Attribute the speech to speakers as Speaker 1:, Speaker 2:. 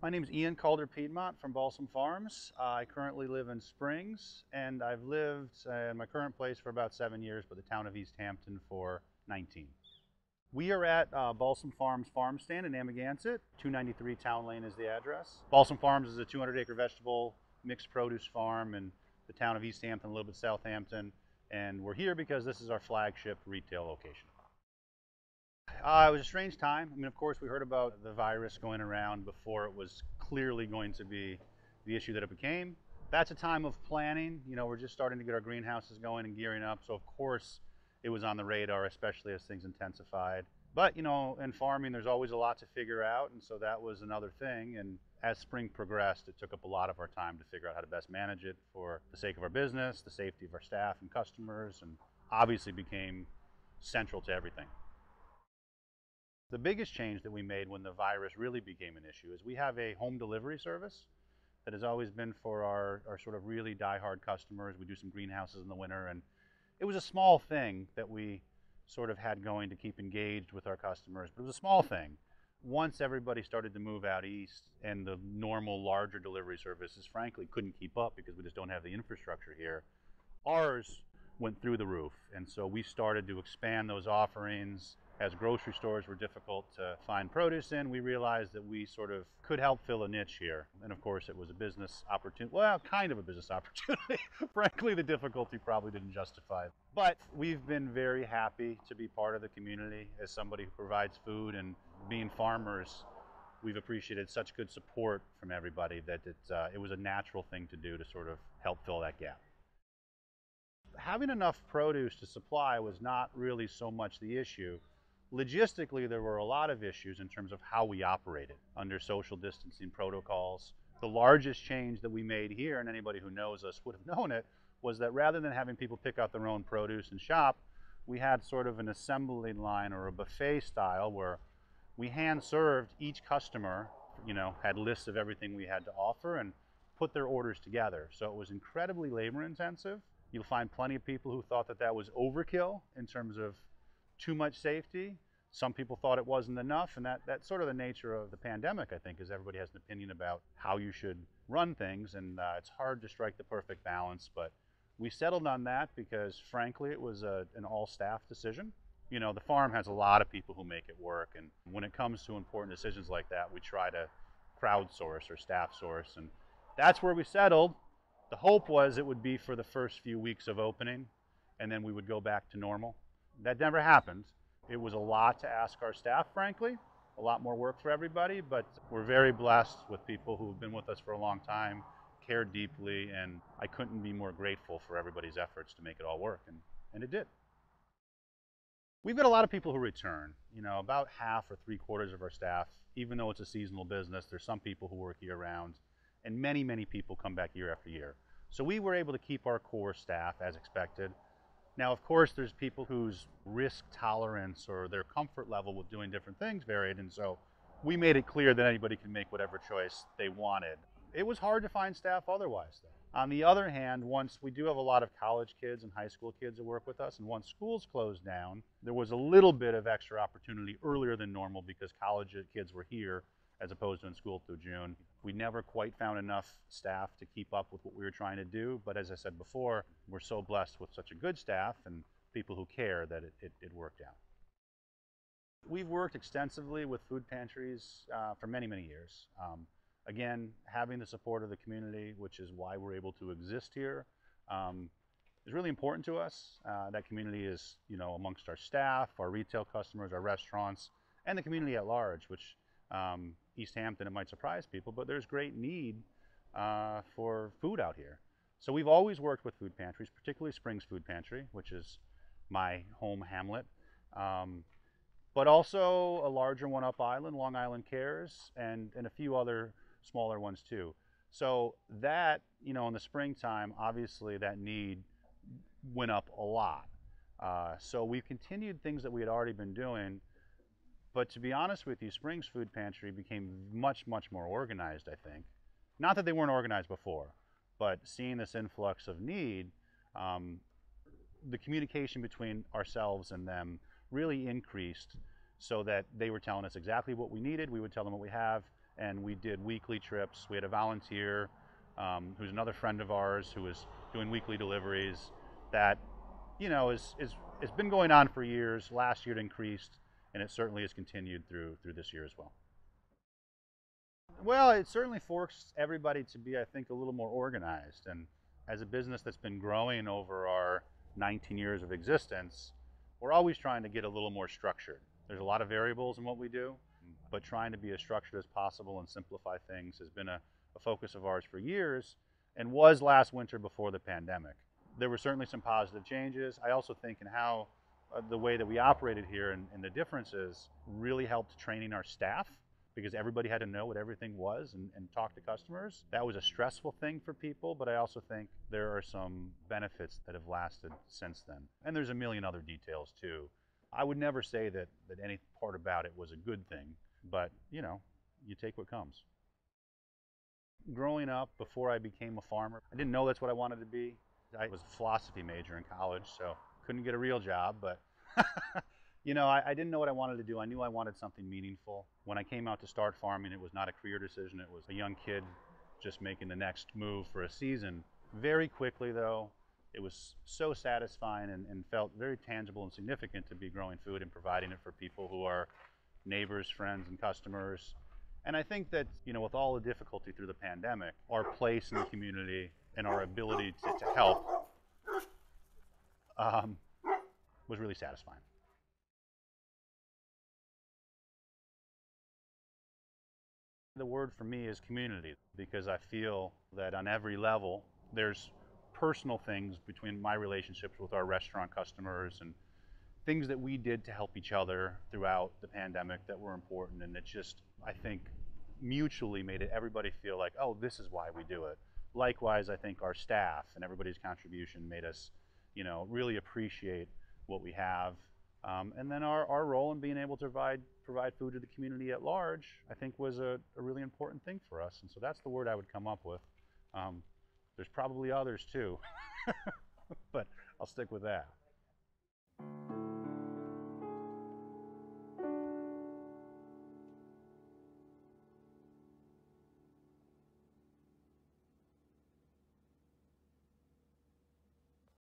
Speaker 1: My name is Ian Calder-Piedmonte from Balsam Farms. I currently live in Springs, and I've lived in my current place for about 7 years, but the town of East Hampton for 19. We are at Balsam Farms farm stand in Amagansett. 293 Town Lane is the address. Balsam Farms is a 200-acre vegetable mixed produce farm in the town of East Hampton, a little bit Southampton, and we're here because this is our flagship retail location. It was a strange time. I mean, of course, we heard about the virus going around before it was clearly going to be the issue that it became. That's a time of planning. You know, we're just starting to get our greenhouses going and gearing up. So, of course, it was on the radar, especially as things intensified. But, you know, in farming, there's always a lot to figure out. And so that was another thing. And as spring progressed, it took up a lot of our time to figure out how to best manage it for the sake of our business, the safety of our staff and customers, and obviously became central to everything. The biggest change that we made when the virus really became an issue is we have a home delivery service that has always been for our sort of really die-hard customers. We do some greenhouses in the winter, and it was a small thing that we sort of had going to keep engaged with our customers, but it was a small thing. Once everybody started to move out east and the normal larger delivery services frankly couldn't keep up because we just don't have the infrastructure here, ours went through the roof. And so we started to expand those offerings. As grocery stores were difficult to find produce in, we realized that we sort of could help fill a niche here. And of course, it was a business opportunity, well, kind of a business opportunity. Frankly, the difficulty probably didn't justify it. But we've been very happy to be part of the community as somebody who provides food, and being farmers, we've appreciated such good support from everybody that it was a natural thing to do to sort of help fill that gap. Having enough produce to supply was not really so much the issue. Logistically, there were a lot of issues in terms of how we operated under social distancing protocols. The largest change that we made here, and anybody who knows us would have known it, was that rather than having people pick out their own produce and shop, we had sort of an assembly line or a buffet style where we hand served each customer, you know, had lists of everything we had to offer and put their orders together. So it was incredibly labor intensive. You'll find plenty of people who thought that that was overkill in terms of too much safety. Some people thought it wasn't enough, and that's sort of the nature of the pandemic, I think, is everybody has an opinion about how you should run things, and it's hard to strike the perfect balance, but we settled on that because, frankly, it was an all-staff decision. You know, the farm has a lot of people who make it work, and when it comes to important decisions like that, we try to crowdsource or staff source, and that's where we settled. The hope was it would be for the first few weeks of opening, and then we would go back to normal. That never happened. It was a lot to ask our staff, frankly, a lot more work for everybody, but we're very blessed with people who've been with us for a long time, care deeply, and I couldn't be more grateful for everybody's efforts to make it all work, and it did. We've got a lot of people who return. You know, about half or 3/4 of our staff, even though it's a seasonal business, there's some people who work year-round, and many, many people come back year after year. So we were able to keep our core staff as expected. Now, of course, there's people whose risk tolerance or their comfort level with doing different things varied, and so we made it clear that anybody can make whatever choice they wanted. It was hard to find staff otherwise, though. On the other hand, once we do have a lot of college kids and high school kids that work with us, and once schools closed down, there was a little bit of extra opportunity earlier than normal because college kids were here as opposed to in school through June. We never quite found enough staff to keep up with what we were trying to do, but as I said before, we're so blessed with such a good staff and people who care that it worked out. We've worked extensively with food pantries for many, many years. Again, having the support of the community, which is why we're able to exist here, is really important to us. That community is, you know, amongst our staff, our retail customers, our restaurants, and the community at large, which East Hampton, it might surprise people, but there's great need for food out here. So we've always worked with food pantries, particularly Springs Food Pantry, which is my home hamlet, but also a larger one up Island, Long Island Cares, and a few other smaller ones too. So that, you know, in the springtime, obviously that need went up a lot. So we've continued things that we had already been doing. But to be honest with you, Springs Food Pantry became much, much more organized, I think. Not that they weren't organized before, but seeing this influx of need, the communication between ourselves and them really increased so that they were telling us exactly what we needed, we would tell them what we have, and we did weekly trips. We had a volunteer who's another friend of ours who was doing weekly deliveries that, you know, it's been going on for years. Last year it increased, and it certainly has continued through this year as well. Well, it certainly forced everybody to be, I think, a little more organized. And as a business that's been growing over our 19 years of existence, we're always trying to get a little more structured. There's a lot of variables in what we do, but trying to be as structured as possible and simplify things has been a focus of ours for years, and was last winter before the pandemic. There were certainly some positive changes. I also think in how the way that we operated here and the differences really helped training our staff, because everybody had to know what everything was and talk to customers. That was a stressful thing for people, but I also think there are some benefits that have lasted since then. And there's a million other details too. I would never say that any part about it was a good thing, but you know, you take what comes. Growing up, before I became a farmer, I didn't know that's what I wanted to be. I was a philosophy major in college, so couldn't get a real job, but you know, I didn't know what I wanted to do. I knew I wanted something meaningful. When I came out to start farming, it was not a career decision. It was a young kid just making the next move for a season. Very quickly, though, it was so satisfying and felt very tangible and significant to be growing food and providing it for people who are neighbors, friends, and customers. And I think that, you know, with all the difficulty through the pandemic, our place in the community and our ability to help was really satisfying. The word for me is community, because I feel that on every level there's personal things between my relationships with our restaurant customers and things that we did to help each other throughout the pandemic that were important, and it just, I think, mutually made everybody feel like, oh, this is why we do it. Likewise, I think our staff and everybody's contribution made us, you know, really appreciate what we have. And then our role in being able to provide food to the community at large, I think, was a really important thing for us. And so that's the word I would come up with. There's probably others too, but I'll stick with that.